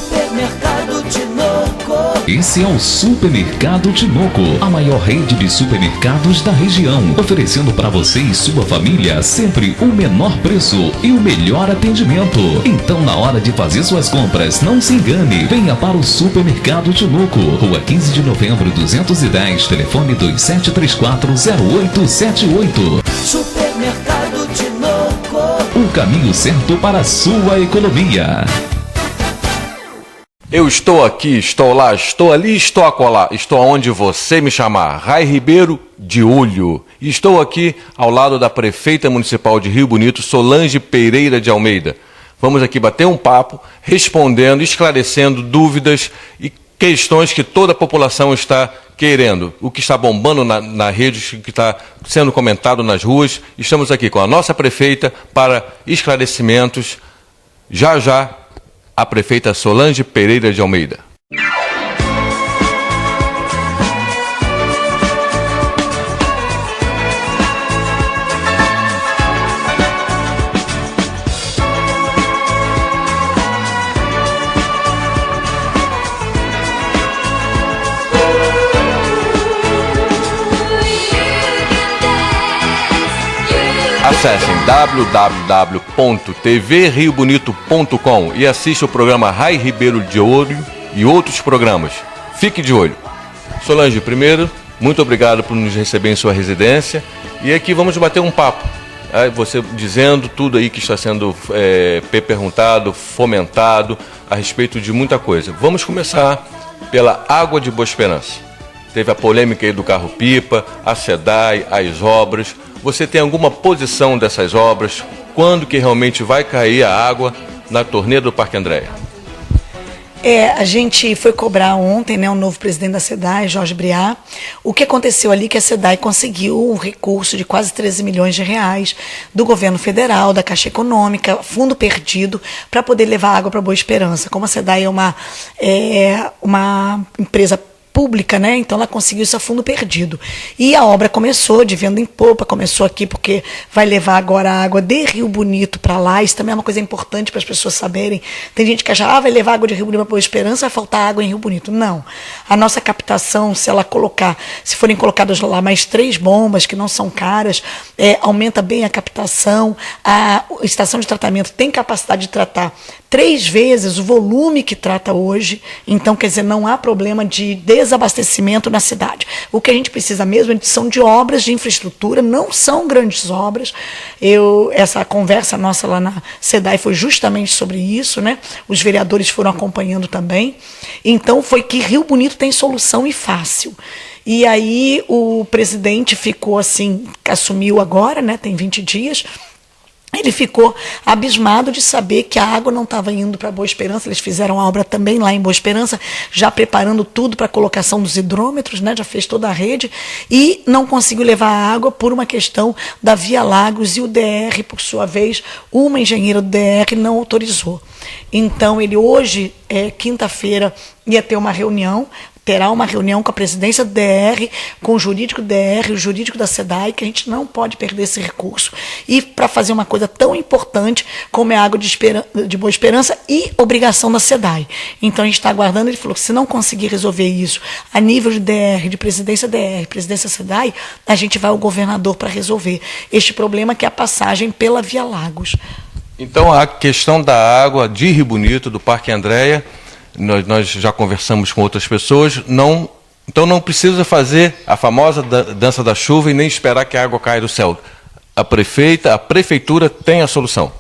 Supermercado Tinoco. Esse é o Supermercado Tinoco, a maior rede de supermercados da região, oferecendo para você e sua família sempre o menor preço e o melhor atendimento. Então, na hora de fazer suas compras, não se engane, venha para o Supermercado Tinoco, Rua 15 de Novembro 210, telefone 27340878. Supermercado Tinoco. O caminho certo para a sua economia. Eu estou aqui, estou lá, estou ali, estou acolá, estou onde você me chamar. Rai Ribeiro de olho. Estou aqui ao lado da prefeita municipal de Rio Bonito, Solange Pereira de Almeida. Vamos aqui bater um papo, respondendo, esclarecendo dúvidas e questões que toda a população está querendo. O que está bombando na rede, o que está sendo comentado nas ruas. Estamos aqui com a nossa prefeita para esclarecimentos. Já já, a prefeita Solange Pereira de Almeida. Acessem www.tvrriobonito.com e assista o programa Rai Ribeiro de Olho e outros programas. Fique de olho. Solange, primeiro, muito obrigado por nos receber em sua residência. E aqui vamos bater um papo. Você dizendo tudo aí que está sendo perguntado, fomentado, a respeito de muita coisa. Vamos começar pela Água de Boa Esperança. Teve a polêmica aí do carro-pipa, a SEDAI, as obras. Você tem alguma posição dessas obras? Quando que realmente vai cair a água na torneira do Parque Andréia? A gente foi cobrar ontem, né, o novo presidente da SEDAI, Jorge Briat. O que aconteceu ali é que a SEDAI conseguiu um recurso de quase 13 milhões de reais do governo federal, da Caixa Econômica, fundo perdido, para poder levar água para Boa Esperança. Como a SEDAI é uma empresa pública, né? Então ela conseguiu isso a fundo perdido. E a obra começou de venda em popa, começou aqui porque vai levar agora a água de Rio Bonito para lá. Isso também é uma coisa importante para as pessoas saberem. Tem gente que acha, vai levar água de Rio Bonito para Boa Esperança, vai faltar água em Rio Bonito. Não. A nossa captação, se forem colocadas lá mais 3 bombas, que não são caras, aumenta bem a captação. A estação de tratamento tem capacidade de tratar 3 vezes o volume que trata hoje. Então, quer dizer, não há problema de desabastecimento na cidade. O que a gente precisa mesmo são de obras de infraestrutura, não são grandes obras. Essa conversa nossa lá na SEDAI foi justamente sobre isso, né? Os vereadores foram acompanhando também. Então, foi que Rio Bonito tem solução e fácil. E aí o presidente ficou assim, assumiu agora, né? Tem 20 dias. Ele ficou abismado de saber que a água não estava indo para Boa Esperança. Eles fizeram a obra também lá em Boa Esperança, já preparando tudo para a colocação dos hidrômetros, né? Já fez toda a rede, e não conseguiu levar a água por uma questão da Via Lagos, e o DR, por sua vez, uma engenheira do DR não autorizou. Então, ele hoje, quinta-feira, ia ter uma reunião, terá uma reunião com a presidência do DR, com o jurídico do DR, o jurídico da SEDAI, que a gente não pode perder esse recurso. E para fazer uma coisa tão importante como é a água de Boa Esperança e obrigação da SEDAI. Então a gente está aguardando, ele falou que se não conseguir resolver isso a nível de DR, de presidência DR, presidência SEDAI, a gente vai ao governador para resolver este problema, que é a passagem pela Via Lagos. Então a questão da água de Rio Bonito, do Parque Andréia, nós já conversamos com outras pessoas, então não precisa fazer a famosa dança da chuva e nem esperar que a água caia do céu. A prefeitura tem a solução.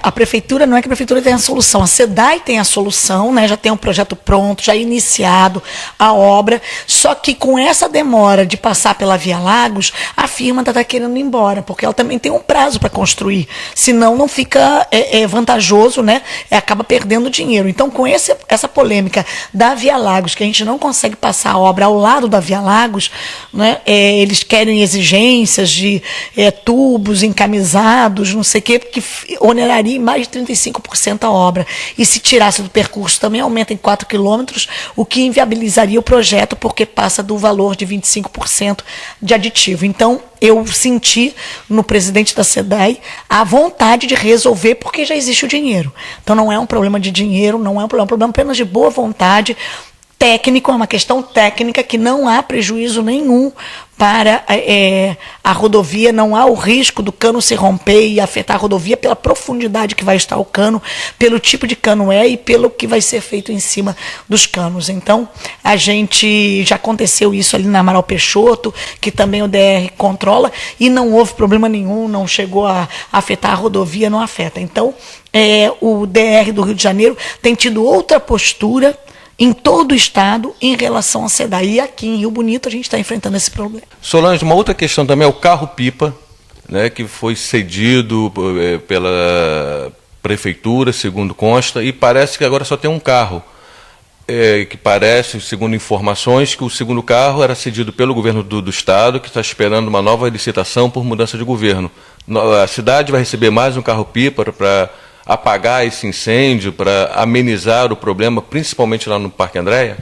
A prefeitura, não é que a prefeitura tem a solução, a SEDAI tem a solução, né? Já tem um projeto pronto, já iniciado a obra, só que com essa demora de passar pela Via Lagos, a firma está querendo ir embora, porque ela também tem um prazo para construir, senão não fica vantajoso, né? Acaba perdendo dinheiro. Então, com essa polêmica da Via Lagos, que a gente não consegue passar a obra ao lado da Via Lagos, né? Eles querem exigências de tubos encamisados, não sei o quê, oneraria em mais de 35% a obra. E se tirasse do percurso também aumenta em 4 quilômetros, o que inviabilizaria o projeto, porque passa do valor de 25% de aditivo. Então, eu senti no presidente da SEDAI a vontade de resolver, porque já existe o dinheiro. Então, não é um problema de dinheiro, não é um problema apenas de boa vontade, técnico, é uma questão técnica que não há prejuízo nenhum para a rodovia, não há o risco do cano se romper e afetar a rodovia pela profundidade que vai estar o cano, pelo tipo de cano e pelo que vai ser feito em cima dos canos. Então, a gente já aconteceu isso ali na Amaral Peixoto, que também o DR controla, e não houve problema nenhum, não chegou a afetar a rodovia, não afeta. Então, o DR do Rio de Janeiro tem tido outra postura em todo o estado em relação à SEDAI. E aqui em Rio Bonito a gente está enfrentando esse problema. Solange, uma outra questão também é o carro-pipa, né, que foi cedido pela prefeitura, segundo consta, e parece que agora só tem um carro. Que parece, segundo informações, que o segundo carro era cedido pelo governo do estado, que está esperando uma nova licitação por mudança de governo. A cidade vai receber mais um carro-pipa para apagar esse incêndio, para amenizar o problema, principalmente lá no Parque Andréa?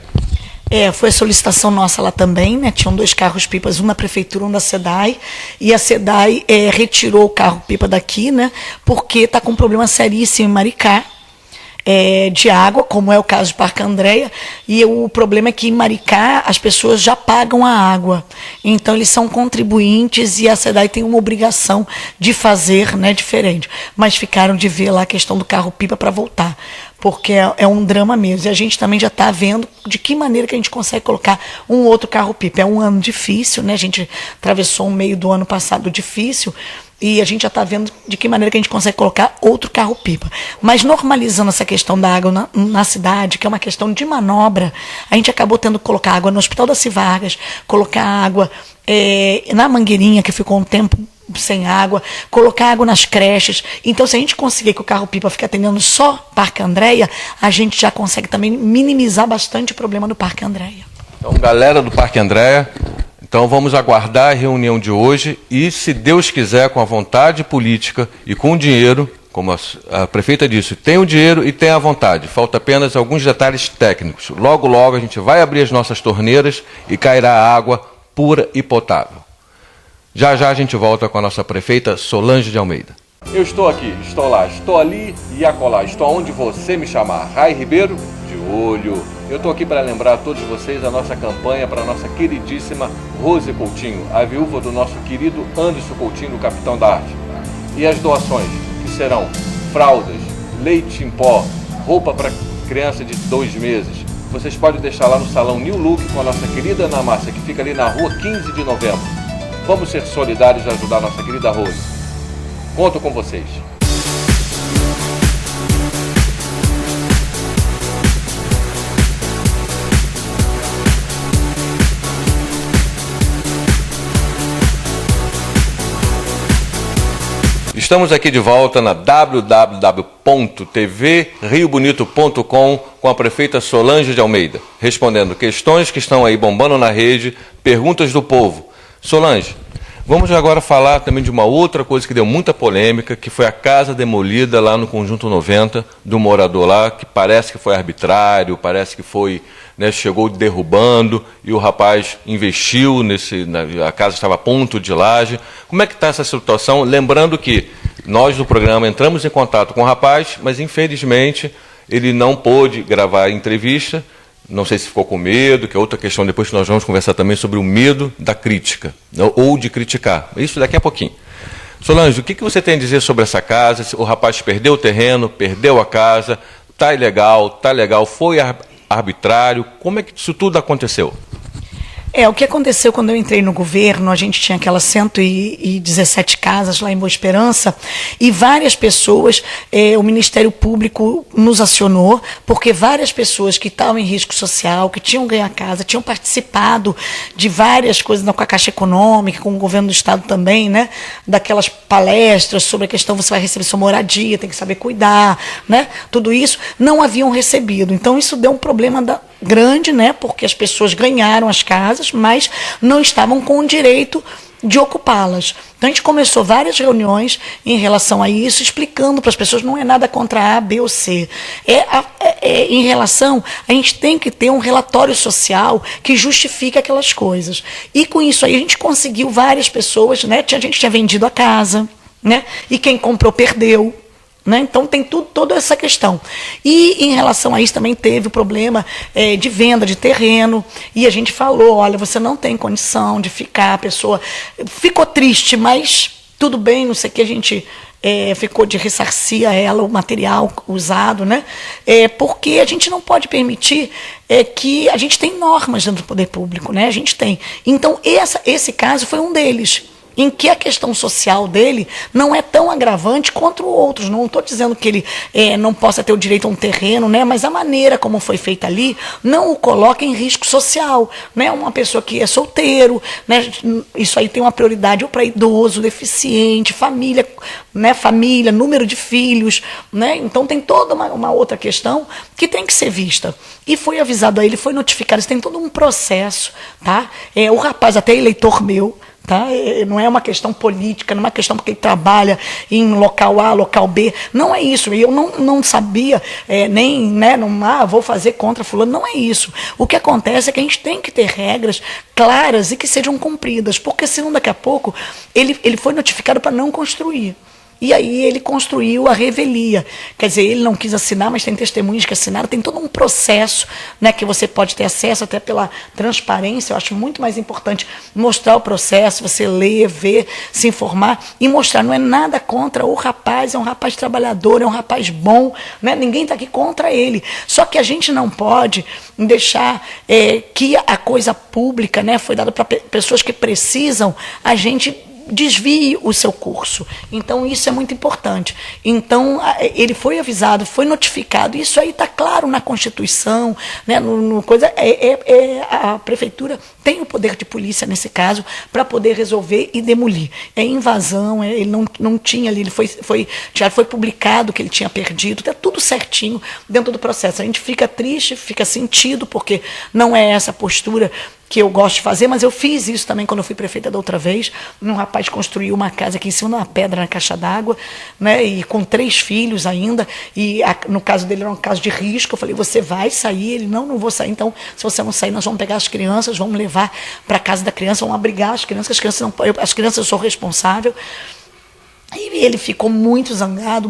Foi a solicitação nossa lá também, né? Tinham 2 carros-pipas, um na prefeitura, um da SEDAI, e a SEDAI retirou o carro-pipa daqui, né? Porque está com um problema seríssimo em Maricá, de água, como é o caso de Parque Andréa, e o problema é que em Maricá as pessoas já pagam a água, então eles são contribuintes e a SEDAI tem uma obrigação de fazer, né, diferente, mas ficaram de ver lá a questão do carro-pipa para voltar, porque é um drama mesmo, e a gente também já está vendo de que maneira que a gente consegue colocar um outro carro-pipa. É um ano difícil, né? A gente atravessou um meio do ano passado difícil, e a gente já está vendo de que maneira que a gente consegue colocar outro carro-pipa. Mas normalizando essa questão da água na cidade, que é uma questão de manobra, a gente acabou tendo que colocar água no Hospital das Civargas, colocar água na Mangueirinha, que ficou um tempo sem água, colocar água nas creches. Então, se a gente conseguir que o carro-pipa fique atendendo só Parque Andréa, a gente já consegue também minimizar bastante o problema do Parque Andréa. Então, galera do Parque Andréa, então vamos aguardar a reunião de hoje e, se Deus quiser, com a vontade política e com o dinheiro, como a prefeita disse, tem o dinheiro e tem a vontade. Falta apenas alguns detalhes técnicos. Logo, logo a gente vai abrir as nossas torneiras e cairá água pura e potável. Já já a gente volta com a nossa prefeita Solange de Almeida. Eu estou aqui, estou lá, estou ali e acolá. Estou onde você me chamar. Rai Ribeiro, de olho. Eu estou aqui para lembrar a todos vocês a nossa campanha para a nossa queridíssima Rose Coutinho, a viúva do nosso querido Anderson Coutinho, o capitão da arte. E as doações, que serão fraldas, leite em pó, roupa para criança de 2 meses. Vocês podem deixar lá no Salão New Look com a nossa querida Ana Márcia, que fica ali na rua 15 de novembro. Vamos ser solidários e ajudar a nossa querida Rose. Conto com vocês. Estamos aqui de volta na www.tvriobonito.com com a prefeita Solange de Almeida, respondendo questões que estão aí bombando na rede, perguntas do povo. Solange, vamos agora falar também de uma outra coisa que deu muita polêmica, que foi a casa demolida lá no Conjunto 90, do morador lá, que parece que foi arbitrário, parece que foi, né, chegou derrubando, e o rapaz investiu, a casa estava a ponto de laje. Como é que está essa situação? Lembrando que nós do programa entramos em contato com o rapaz, mas infelizmente ele não pôde gravar a entrevista. Não sei se ficou com medo, que é outra questão, depois que nós vamos conversar também sobre o medo da crítica, ou de criticar. Isso daqui a pouquinho. Solange, o que você tem a dizer sobre essa casa? O rapaz perdeu o terreno, perdeu a casa, está ilegal, foi arbitrário. Como é que isso tudo aconteceu? O que aconteceu quando eu entrei no governo, a gente tinha aquelas 117 casas lá em Boa Esperança, e várias pessoas, o Ministério Público nos acionou, porque várias pessoas que estavam em risco social, que tinham ganho a casa, tinham participado de várias coisas com a Caixa Econômica, com o governo do Estado também, né, daquelas palestras sobre a questão, você vai receber sua moradia, tem que saber cuidar, né, tudo isso, não haviam recebido. Então isso deu um problema grande, né, porque as pessoas ganharam as casas, mas não estavam com o direito de ocupá-las. Então a gente começou várias reuniões em relação a isso, explicando para as pessoas, não é nada contra A, B ou C. Em relação, a gente tem que ter um relatório social que justifique aquelas coisas. E com isso aí a gente conseguiu várias pessoas, né? A gente tinha vendido a casa, né? E quem comprou perdeu. Né? Então tem toda essa questão. E em relação a isso também teve o problema de venda de terreno, e a gente falou, olha, você não tem condição de ficar, a pessoa ficou triste, mas tudo bem, não sei o que, a gente ficou de ressarcir a ela o material usado, né? Porque a gente não pode permitir que a gente tem normas dentro do poder público, né? A gente tem. Então esse caso foi um deles, em que a questão social dele não é tão agravante quanto outros. Não estou dizendo que ele não possa ter o direito a um terreno, né? Mas a maneira como foi feita ali não o coloca em risco social. Né? Uma pessoa que é solteiro, né? Isso aí tem uma prioridade ou para idoso, deficiente, família, né? Família, número de filhos. Né? Então tem toda uma outra questão que tem que ser vista. E foi avisado a ele, foi notificado, isso tem todo um processo. Tá? O rapaz, até eleitor meu, tá? Não é uma questão política, não é uma questão porque ele trabalha em local A, local B. Não é isso. Eu não sabia, nem, né, vou fazer contra fulano. Não é isso. O que acontece é que a gente tem que ter regras claras e que sejam cumpridas, porque senão daqui a pouco ele foi notificado para não construir. E aí ele construiu a revelia. Quer dizer, ele não quis assinar, mas tem testemunhas que assinaram. Tem todo um processo, né, que você pode ter acesso até pela transparência. Eu acho muito mais importante mostrar o processo, você ler, ver, se informar e mostrar. Não é nada contra o rapaz, é um rapaz trabalhador, é um rapaz bom. Né? Ninguém está aqui contra ele. Só que a gente não pode deixar que a coisa pública, né, foi dada para pessoas que precisam, a gente desvie o seu curso. Então, isso é muito importante. Então, ele foi avisado, foi notificado. Isso aí está claro na Constituição. Né, a Prefeitura tem o poder de polícia, nesse caso, para poder resolver e demolir. É invasão, ele não tinha ali, ele já foi publicado que ele tinha perdido, está tudo certinho dentro do processo. A gente fica triste, fica sentido, porque não é essa postura que eu gosto de fazer, mas eu fiz isso também quando eu fui prefeita da outra vez. Um rapaz construiu uma casa aqui em cima de uma pedra na caixa d'água, né, e com 3 filhos ainda, e no caso dele era um caso de risco. Eu falei, você vai sair? Ele, não vou sair. Então, se você não sair, nós vamos pegar as crianças, vamos levar para a casa da criança, vamos abrigar as crianças, as crianças eu sou responsável. E ele ficou muito zangado,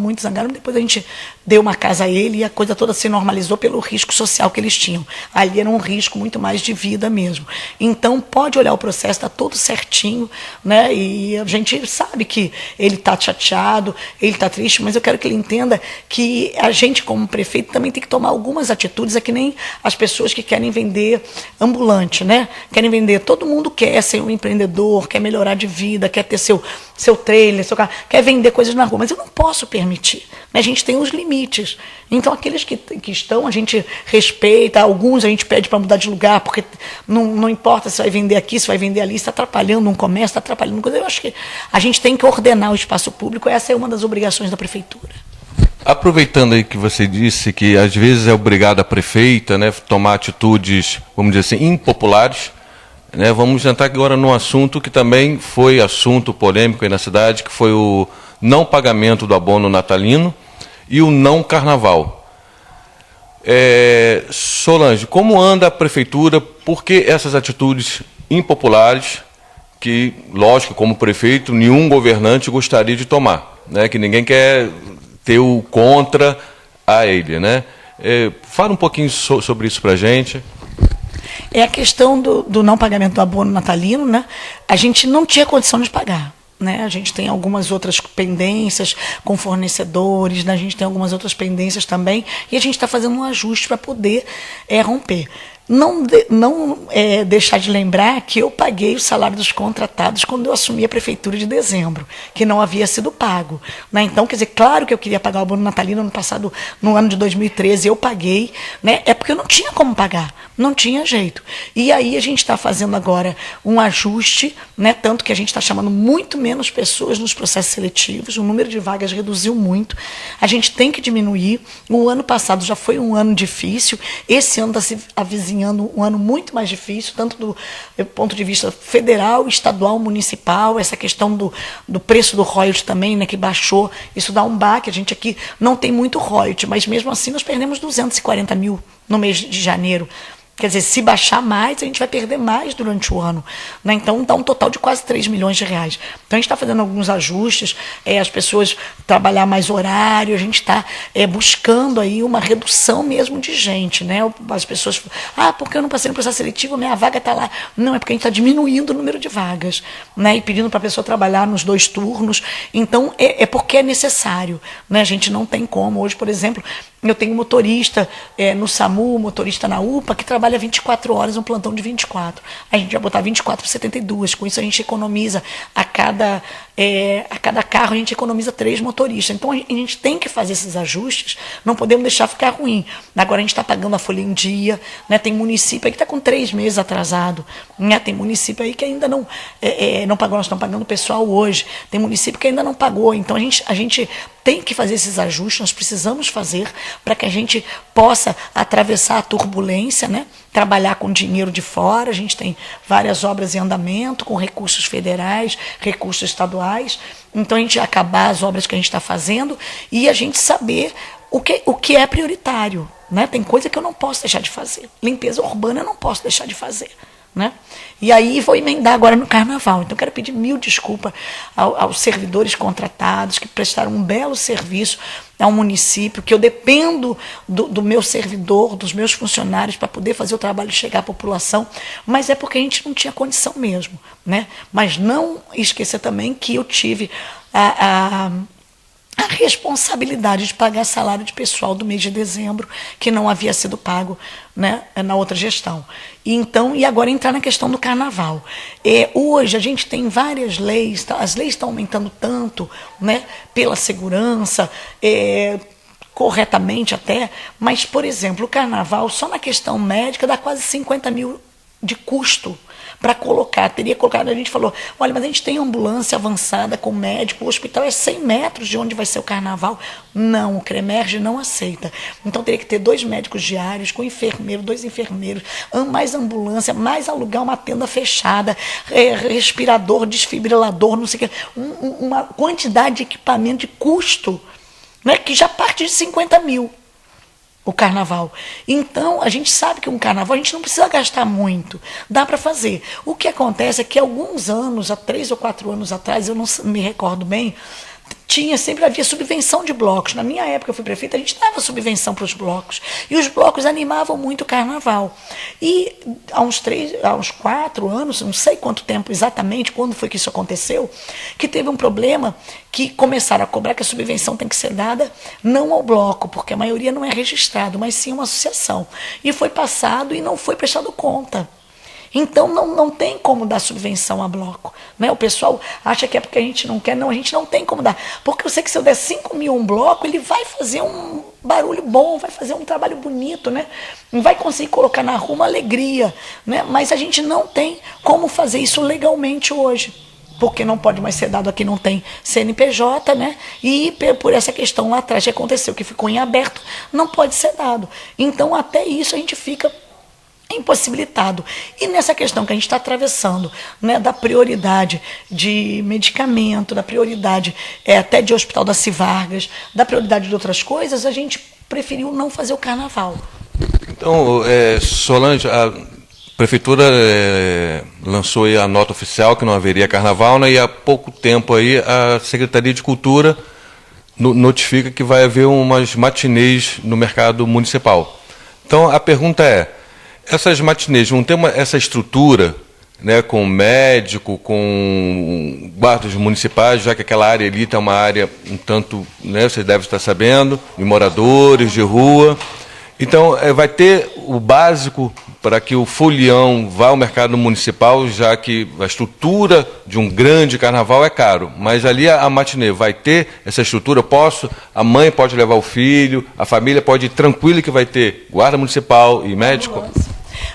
depois a gente deu uma casa a ele e a coisa toda se normalizou pelo risco social que eles tinham. Ali era um risco muito mais de vida mesmo. Então, pode olhar o processo, está tudo certinho, né? E a gente sabe que ele está chateado, ele está triste, mas eu quero que ele entenda que a gente, como prefeito, também tem que tomar algumas atitudes. É que nem as pessoas que querem vender ambulante, né? Querem vender, todo mundo quer ser um empreendedor, quer melhorar de vida, quer ter seu trailer, seu carro, quer vender coisas na rua, mas eu não posso permitir. Né? A gente tem os limites. Então, aqueles que estão, a gente respeita, alguns a gente pede para mudar de lugar, porque não importa se vai vender aqui, se vai vender ali, está atrapalhando um comércio, está atrapalhando coisa. Eu acho que a gente tem que ordenar o espaço público, essa é uma das obrigações da prefeitura. Aproveitando aí que você disse que às vezes é obrigada a prefeita, né, tomar atitudes, vamos dizer assim, impopulares, né, vamos entrar agora num assunto que também foi assunto polêmico aí na cidade, que foi o não pagamento do abono natalino e o não carnaval. Solange, como anda a prefeitura? Por que essas atitudes impopulares que, lógico, como prefeito, nenhum governante gostaria de tomar, né, que ninguém quer ter o contra a ele, né? Fala um pouquinho sobre isso para a gente. É a questão do não pagamento do abono natalino, né? A gente não tinha condição de pagar. Né? A gente tem algumas outras pendências com fornecedores, né? A gente tem algumas outras pendências também, e a gente está fazendo um ajuste para poder romper. Não deixar de lembrar que eu paguei o salário dos contratados quando eu assumi a prefeitura de dezembro, que não havia sido pago. Né? Então, quer dizer, claro que eu queria pagar o abono natalino ano passado, no ano de 2013, eu paguei, né? É porque eu não tinha como pagar, não tinha jeito. E aí a gente está fazendo agora um ajuste, né? Tanto que a gente está chamando muito menos pessoas nos processos seletivos, o número de vagas reduziu muito, a gente tem que diminuir. O ano passado já foi um ano difícil, esse ano está se avizinhando vizinhando um ano muito mais difícil, tanto do ponto de vista federal, estadual, municipal, essa questão do preço do royalty também, né, que baixou, isso dá um baque, a gente aqui não tem muito royalty, mas mesmo assim nós perdemos 240 mil no mês de janeiro. Quer dizer, se baixar mais, a gente vai perder mais durante o ano, né? Então, dá um total de quase 3 milhões de reais. Então, a gente está fazendo alguns ajustes, as pessoas trabalhar mais horário, a gente está buscando aí uma redução mesmo de gente, né? As pessoas falam, porque eu não passei no processo seletivo, minha vaga está lá. Não, é porque a gente está diminuindo o número de vagas, né? E pedindo para a pessoa trabalhar nos 2 turnos. Então, é porque é necessário, né? A gente não tem como. Hoje, por exemplo, eu tenho motorista no SAMU, motorista na UPA, que trabalha 24 horas, um plantão de 24. A gente vai botar 24 por 72. Com isso, a gente economiza a cada carro, a gente economiza 3 motoristas. Então, a gente tem que fazer esses ajustes, não podemos deixar ficar ruim. Agora, a gente está pagando a folha em dia, né? Tem município aí que está com 3 meses atrasado, né? Tem município aí que ainda não pagou, nós estamos pagando o pessoal hoje. Tem município que ainda não pagou. Então, a gente tem que fazer esses ajustes, nós precisamos fazer para que a gente possa atravessar a turbulência, né? Trabalhar com dinheiro de fora. A gente tem várias obras em andamento, com recursos federais, recursos estaduais. Então, a gente acabar as obras que a gente está fazendo e a gente saber o que é prioritário, né? Tem coisa que eu não posso deixar de fazer. Limpeza urbana eu não posso deixar de fazer, né? E aí vou emendar agora no carnaval. Então quero pedir 1000 desculpas aos servidores contratados que prestaram um belo serviço ao município, que eu dependo do meu servidor, dos meus funcionários para poder fazer o trabalho chegar à população, mas é porque a gente não tinha condição mesmo, né? Mas não esquecer também que eu tive a responsabilidade de pagar salário de pessoal do mês de dezembro, que não havia sido pago, né, na outra gestão. E agora entrar na questão do carnaval. Hoje a gente tem várias leis, as leis estão aumentando tanto, né, pela segurança, corretamente até, mas, por exemplo, o carnaval, só na questão médica, dá quase 50 mil de custo para colocar. Teria colocado, a gente falou, olha, mas a gente tem ambulância avançada com médico, o hospital é 100 metros de onde vai ser o carnaval. Não, o CREMERGE não aceita. Então teria que ter 2 médicos diários, com enfermeiro, 2 enfermeiros, mais ambulância, mais alugar uma tenda fechada, respirador, desfibrilador, não sei o que, uma quantidade de equipamento de custo, né, que já parte de 50 mil. O carnaval. Então, a gente sabe que um carnaval a gente não precisa gastar muito, dá para fazer. O que acontece é que alguns anos, há 3 ou 4 anos atrás, eu não me recordo bem, sempre havia subvenção de blocos. Na minha época, eu fui prefeita, a gente dava subvenção para os blocos. E os blocos animavam muito o carnaval. E há uns 4 anos, não sei quanto tempo exatamente, quando foi que isso aconteceu, que teve um problema que começaram a cobrar que a subvenção tem que ser dada não ao bloco, porque a maioria não é registrado, mas sim uma associação. E foi passado e não foi prestado conta. Então, não tem como dar subvenção a bloco, né? O pessoal acha que é porque a gente não quer. Não, a gente não tem como dar. Porque eu sei que se eu der 5 mil um bloco, ele vai fazer um barulho bom, vai fazer um trabalho bonito, né? Vai conseguir colocar na rua uma alegria, né? Mas a gente não tem como fazer isso legalmente hoje, porque não pode mais ser dado aqui, não tem CNPJ, né? E por essa questão lá atrás que aconteceu, que ficou em aberto, não pode ser dado. Então, até isso a gente fica impossibilitado. E nessa questão que a gente está atravessando, né, da prioridade de medicamento, da prioridade até de Hospital da Civargas, da prioridade de outras coisas, a gente preferiu não fazer o carnaval. Então, Solange, a Prefeitura lançou aí a nota oficial que não haveria carnaval, né, e há pouco tempo aí a Secretaria de Cultura notifica que vai haver umas matinês no mercado municipal. Então, a pergunta é, essas matinês vão ter essa estrutura, né, com médico, com guardas municipais, já que aquela área ali está uma área um tanto, né, você deve estar sabendo, de moradores de rua. Então, vai ter o básico para que o folião vá ao mercado municipal, já que a estrutura de um grande carnaval é caro. Mas ali a matinê vai ter essa estrutura, a mãe pode levar o filho, a família pode ir tranquila que vai ter guarda municipal e médico?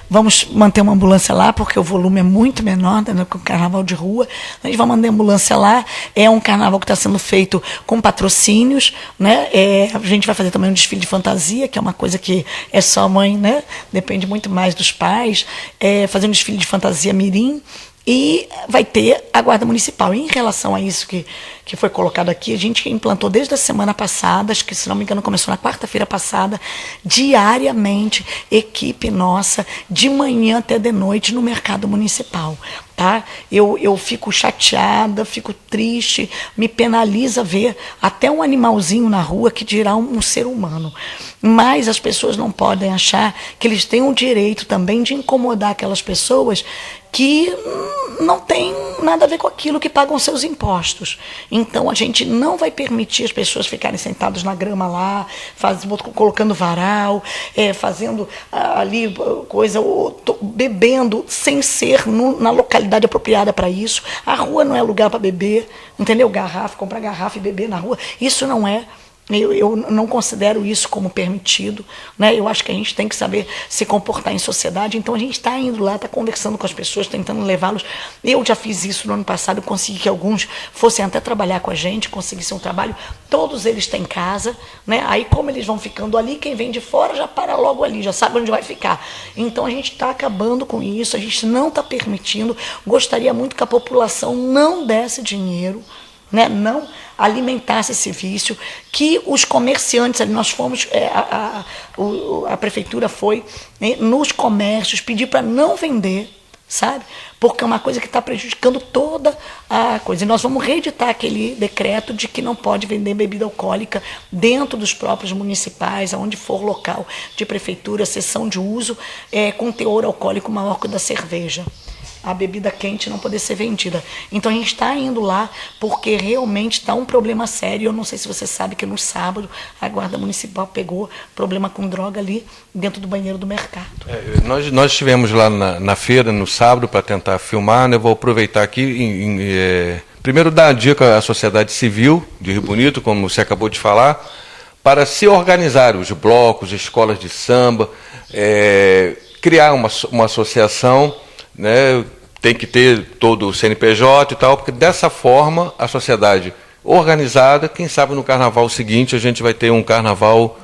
Vamos manter uma ambulância lá, porque o volume é muito menor, né, que o carnaval de rua. A gente vai manter a ambulância lá. É um carnaval que está sendo feito com patrocínios, né? A gente vai fazer também um desfile de fantasia, que é uma coisa que é só a mãe, né? Depende muito mais dos pais. Fazer um desfile de fantasia mirim. E vai ter a Guarda Municipal. E em relação a isso que foi colocado aqui, a gente implantou desde a semana passada, acho que, se não me engano, começou na quarta-feira passada, diariamente, equipe nossa, de manhã até de noite, no mercado municipal. Tá? Eu fico chateada, fico triste, me penaliza ver até um animalzinho na rua, que dirá um ser humano. Mas as pessoas não podem achar que eles têm o direito também de incomodar aquelas pessoas que não tem nada a ver com aquilo, que pagam seus impostos. Então, a gente não vai permitir as pessoas ficarem sentadas na grama lá, colocando varal, fazendo ali coisa, bebendo, sem ser na localidade apropriada para isso. A rua não é lugar para beber, entendeu? Comprar garrafa e beber na rua, isso não é. Eu não considero isso como permitido, né? Eu acho que a gente tem que saber se comportar em sociedade. Então a gente está indo lá, está conversando com as pessoas, tentando levá-los. Eu já fiz isso no ano passado, consegui que alguns fossem até trabalhar com a gente, conseguissem um trabalho. Todos eles têm casa, né? Aí, como eles vão ficando ali, quem vem de fora já para logo ali, já sabe onde vai ficar. Então a gente está acabando com isso, a gente não está permitindo. Gostaria muito que a população não desse dinheiro, né? Não alimentasse esse vício, que os comerciantes, nós fomos, a prefeitura foi, né, nos comércios pedir para não vender, sabe? Porque é uma coisa que está prejudicando toda a coisa. E nós vamos reeditar aquele decreto de que não pode vender bebida alcoólica dentro dos próprios municipais, aonde for local de prefeitura, seção de uso, com teor alcoólico maior que o da cerveja. A bebida quente não poder ser vendida. Então a gente está indo lá porque realmente está um problema sério. Eu não sei se você sabe que no sábado a Guarda Municipal pegou problema com droga ali dentro do banheiro do mercado. Nós estivemos lá na feira no sábado para tentar filmar, né? Eu vou aproveitar aqui, primeiro dar a dica à sociedade civil de Rio Bonito, como você acabou de falar, para se organizar, os blocos, escolas de samba, criar uma associação, né? Tem que ter todo o CNPJ e tal, porque dessa forma a sociedade organizada, quem sabe no carnaval seguinte a gente vai ter um carnaval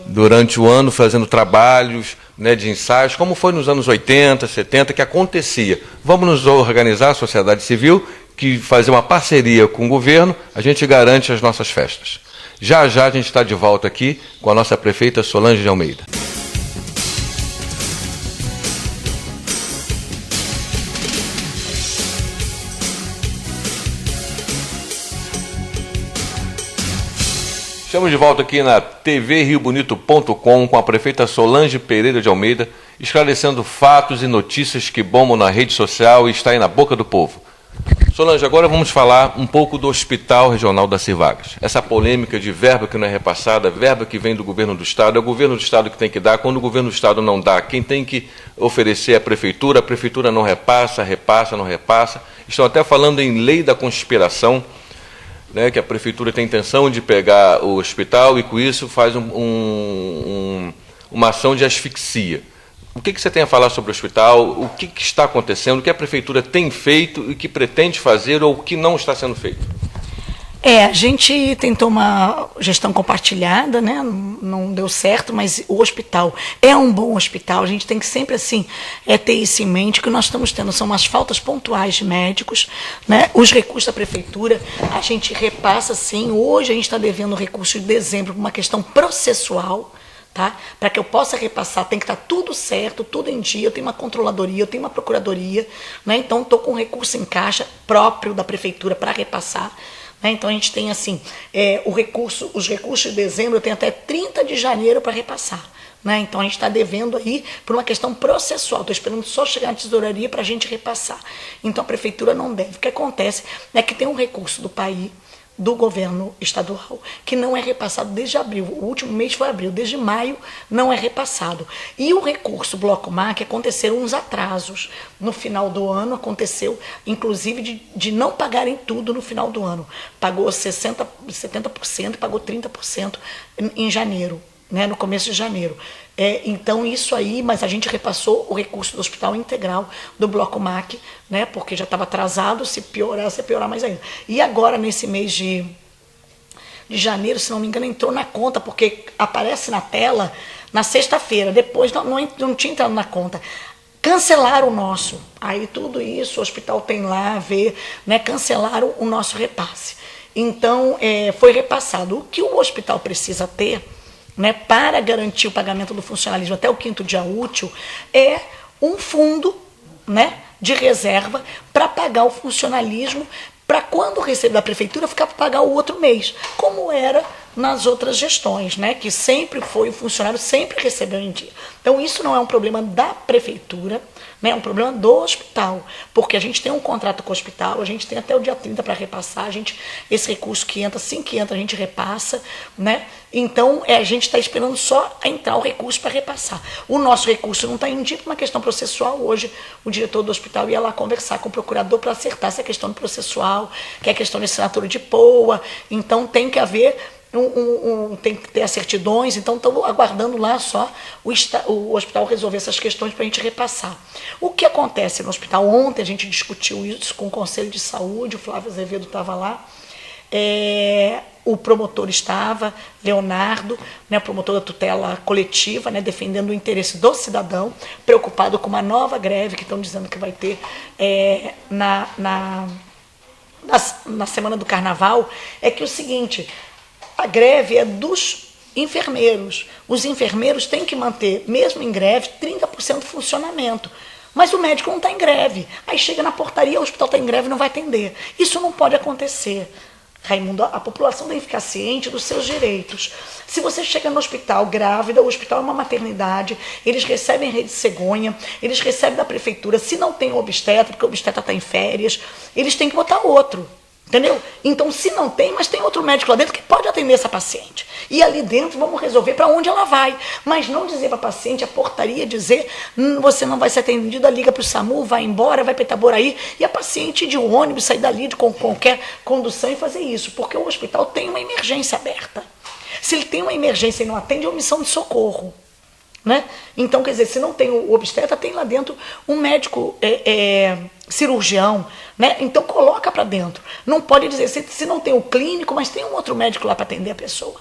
durante o ano fazendo trabalhos, né, de ensaios, como foi nos anos 80, 70, que acontecia. Vamos nos organizar, a sociedade civil, que fazer uma parceria com o governo, a gente garante as nossas festas. Já já a gente está de volta aqui com a nossa prefeita Solange de Almeida. Estamos de volta aqui na tvriobonito.com com a prefeita Solange Pereira de Almeida, esclarecendo fatos e notícias que bombam na rede social e está aí na boca do povo. Solange, agora vamos falar um pouco do Hospital Regional da Civagas. Essa polêmica de verba que não é repassada, verba que vem do governo do Estado, é o governo do Estado que tem que dar. Quando o governo do Estado não dá, quem tem que oferecer é a prefeitura não repassa, não repassa. Estão até falando em lei da conspiração, né, que a prefeitura tem intenção de pegar o hospital e com isso faz uma ação de asfixia. O que você tem a falar sobre o hospital? O que está acontecendo? O que a prefeitura tem feito e que pretende fazer ou o que não está sendo feito? A gente tentou uma gestão compartilhada, né? Não deu certo, mas o hospital é um bom hospital. A gente tem que sempre assim, ter isso em mente. O que nós estamos tendo são umas faltas pontuais de médicos, né? Os recursos da prefeitura, a gente repassa sim. Hoje a gente está devendo recurso de dezembro por uma questão processual. Tá? Para que eu possa repassar, tem que estar tudo certo, tudo em dia. Eu tenho uma controladoria, eu tenho uma procuradoria, né? Então estou com recurso em caixa próprio da prefeitura para repassar. Então a gente tem assim, os recursos de dezembro eu tenho até 30 de janeiro para repassar. Né? Então a gente está devendo aí por uma questão processual, estou esperando só chegar na tesouraria para a gente repassar. Então a prefeitura não deve. O que acontece é que tem um recurso do país, do governo estadual, que não é repassado desde abril. O último mês foi abril, desde maio não é repassado. E o recurso Bloco MAC, aconteceram uns atrasos no final do ano, aconteceu inclusive de não pagarem tudo no final do ano. Pagou 70% e pagou 30% em janeiro, né, no começo de janeiro. Então isso aí, mas a gente repassou o recurso do Hospital Integral do Bloco MAC, né, porque já estava atrasado, se piorar mais ainda. E agora, nesse mês de janeiro, se não me engano, entrou na conta, porque aparece na tela na sexta-feira, depois não tinha entrado na conta. Cancelaram o nosso. Aí tudo isso, o hospital tem lá a ver, né, cancelaram o nosso repasse. Então, foi repassado. O que o hospital precisa ter, né, para garantir o pagamento do funcionalismo até o 5º dia útil é um fundo, né, de reserva para pagar o funcionalismo, para quando receber da prefeitura ficar para pagar o outro mês, como era nas outras gestões, né, que sempre foi, o funcionário sempre recebeu em dia. Então isso não é um problema da prefeitura, né, é um problema do hospital, porque a gente tem um contrato com o hospital, a gente tem até o dia 30 para repassar, esse recurso que entra, assim que entra a gente repassa, né, então a gente está esperando só entrar o recurso para repassar. O nosso recurso não está em dia, uma questão processual. Hoje o diretor do hospital ia lá conversar com o procurador para acertar essa questão processual, que é a questão de assinatura de POA, então tem que haver tem que ter as certidões, então estamos aguardando lá só o hospital resolver essas questões para a gente repassar. O que acontece no hospital? Ontem a gente discutiu isso com o Conselho de Saúde, o Flávio Azevedo estava lá, o promotor estava, Leonardo, né, promotor da tutela coletiva, né, defendendo o interesse do cidadão, preocupado com uma nova greve que estão dizendo que vai ter na semana do Carnaval, é que é o seguinte: a greve é dos enfermeiros. Os enfermeiros têm que manter, mesmo em greve, 30% do funcionamento. Mas o médico não está em greve. Aí chega na portaria, o hospital está em greve e não vai atender. Isso não pode acontecer. Raimundo, a população tem que ficar ciente dos seus direitos. Se você chega no hospital grávida, o hospital é uma maternidade, eles recebem rede cegonha, eles recebem da prefeitura. Se não tem obstetra, porque o obstetra está em férias, eles têm que botar outro. Entendeu? Então, se não tem, mas tem outro médico lá dentro que pode atender essa paciente. E ali dentro vamos resolver para onde ela vai. Mas não dizer para a paciente, a portaria dizer, você não vai ser atendida, liga para o SAMU, vai embora, vai para Itaboraí, e a paciente de um ônibus sair dali com qualquer condução e fazer isso, porque o hospital tem uma emergência aberta. Se ele tem uma emergência e não atende, é omissão de socorro. Né? Então, quer dizer, se não tem o obstetra, tem lá dentro um médico cirurgião, né? Então coloca para dentro. Não pode dizer, se não tem o clínico, mas tem um outro médico lá para atender a pessoa.